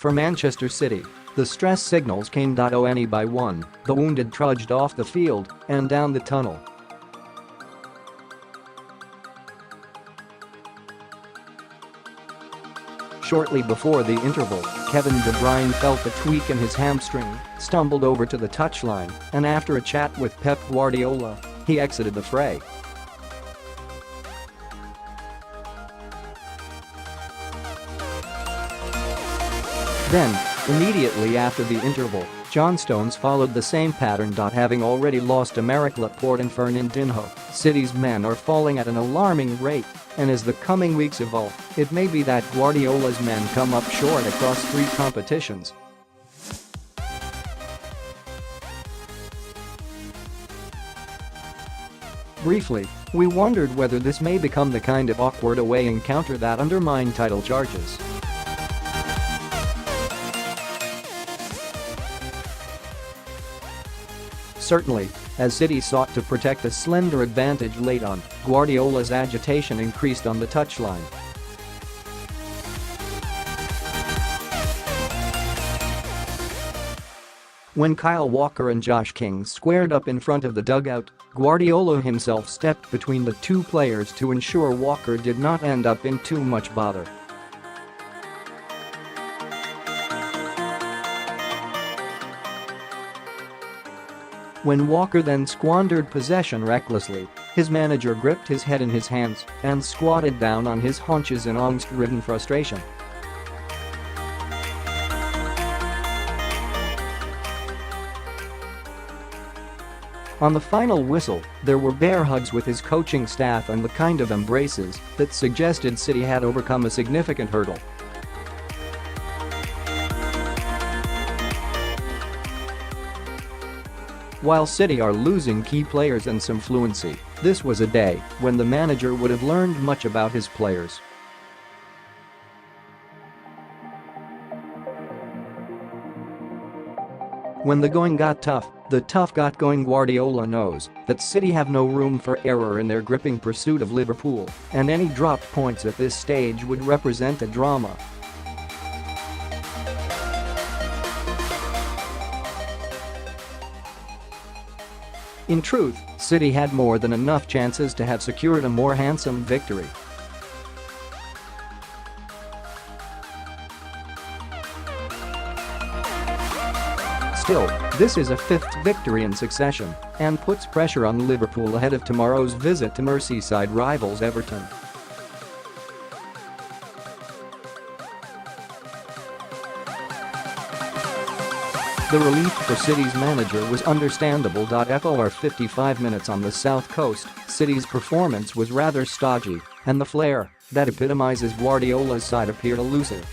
For Manchester City, the stress signals came only by one. The wounded trudged off the field and down the tunnel. Shortly before the interval, Kevin De Bruyne felt a tweak in his hamstring, stumbled over to the touchline, and after a chat with Pep Guardiola, he exited the fray. Then, immediately after the interval, John Stones followed the same pattern. Having already lost Aymeric Laporte and Fernandinho, City's men are falling at an alarming rate, and as the coming weeks evolve, it may be that Guardiola's men come up short across 3 competitions. Briefly, we wondered whether this may become the kind of awkward away encounter that undermine title charges. Certainly, as City sought to protect a slender advantage late on, Guardiola's agitation increased on the touchline. When Kyle Walker and Josh King squared up in front of the dugout, Guardiola himself stepped between the 2 players to ensure Walker did not end up in too much bother. When Walker then squandered possession recklessly, his manager gripped his head in his hands and squatted down on his haunches in angst-ridden frustration. On the final whistle, there were bear hugs with his coaching staff and the kind of embraces that suggested City had overcome a significant hurdle. While City are losing key players and some fluency, this was a day when the manager would have learned much about his players. When the going got tough, the tough got going. Guardiola knows that City have no room for error in their gripping pursuit of Liverpool, and any dropped points at this stage would represent a drama. In truth, City had more than enough chances to have secured a more handsome victory. Still, this is a 5th victory in succession and puts pressure on Liverpool ahead of tomorrow's visit to Merseyside rivals Everton. The relief for City's manager was understandable. For 55 minutes on the south coast, City's performance was rather stodgy, and the flair that epitomizes Guardiola's side appeared elusive.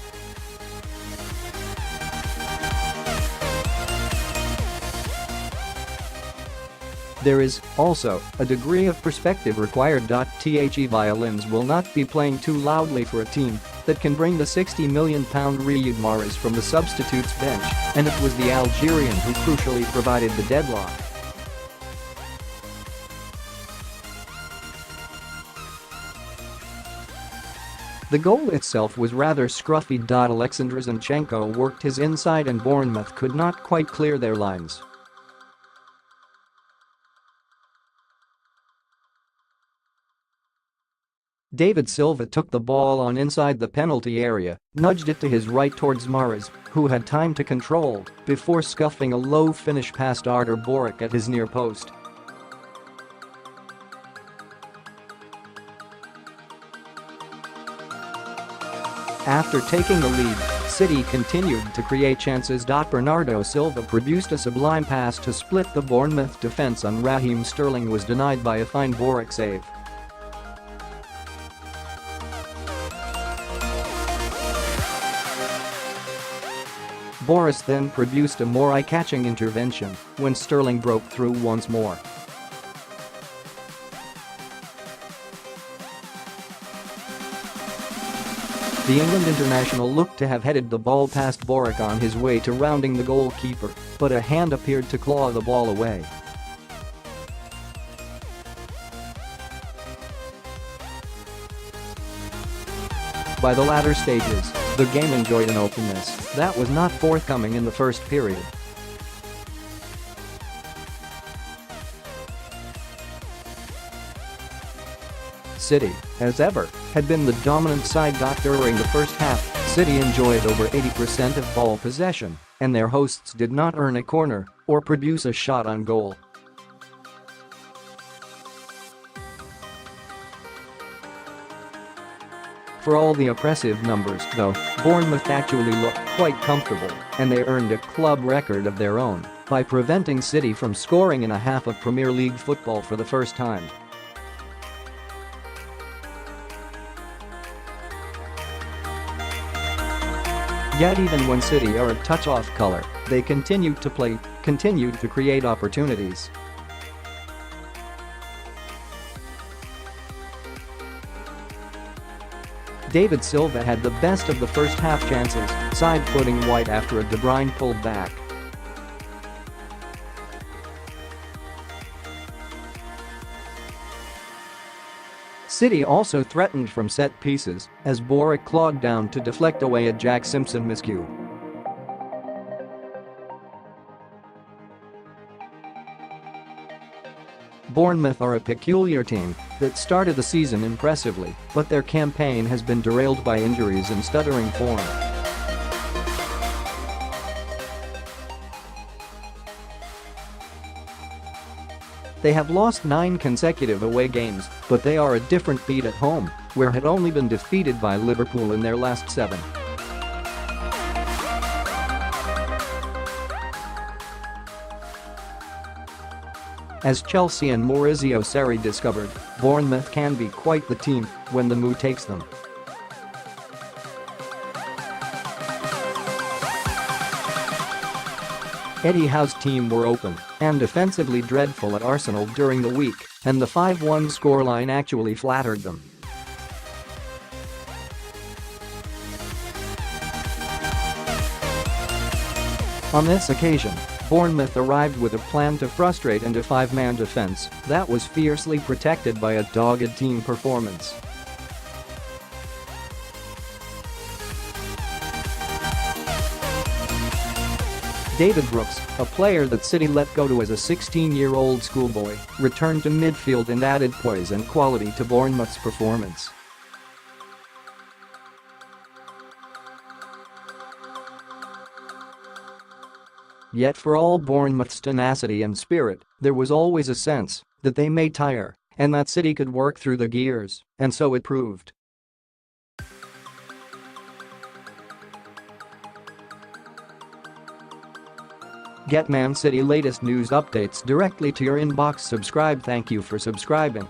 There is, also, a degree of perspective required. The violins will not be playing too loudly for a team that can bring the £60 million Riyad Mahrez from the substitutes bench, and it was the Algerian who crucially provided the deadlock. The goal itself was rather scruffy. Alexander Zinchenko worked his inside and Bournemouth could not quite clear their lines. David Silva took the ball on inside the penalty area, nudged it to his right towards Mahrez, who had time to control before scuffing a low finish past Artur Boruc at his near post. After taking the lead, City continued to create chances. Bernardo Silva produced a sublime pass to split the Bournemouth defense and Raheem Sterling was denied by a fine Boruc save. Boris then produced a more eye-catching intervention when Sterling broke through once more. The England international looked to have headed the ball past Boruc on his way to rounding the goalkeeper, but a hand appeared to claw the ball away. By the latter stages, The game enjoyed an openness that was not forthcoming in the first period. City, as ever, had been the dominant side. During the first half, City enjoyed over 80% of ball possession, and their hosts did not earn a corner or produce a shot on goal. For all the oppressive numbers, though, Bournemouth actually looked quite comfortable, and they earned a club record of their own by preventing City from scoring in a half of Premier League football for the first time. Yet even when City are a touch off colour, they continued to play, continued to create opportunities. David Silva had the best of the first half chances, side-footing White after a De Bruyne pulled back. City also threatened from set pieces as Boric clawed down to deflect away a Jack Simpson miscue. Bournemouth are a peculiar team that started the season impressively, but their campaign has been derailed by injuries and stuttering form. They have lost 9 consecutive away games, but they are a different beat at home, where had only been defeated by Liverpool in their last 7. As Chelsea and Maurizio Sarri discovered, Bournemouth can be quite the team when the mood takes them. Eddie Howe's team were open and defensively dreadful at Arsenal during the week, and the 5-1 scoreline actually flattered them. On this occasion, Bournemouth arrived with a plan to frustrate a 5-man defense that was fiercely protected by a dogged team performance. David Brooks, a player that City let go to as a 16-year-old schoolboy, returned to midfield and added poise and quality to Bournemouth's performance. Yet for all Bournemouth's tenacity and spirit, there was always a sense that they may tire and that City could work through the gears, and so it proved. Get Man City latest news updates directly to your inbox. Subscribe. Thank you for subscribing.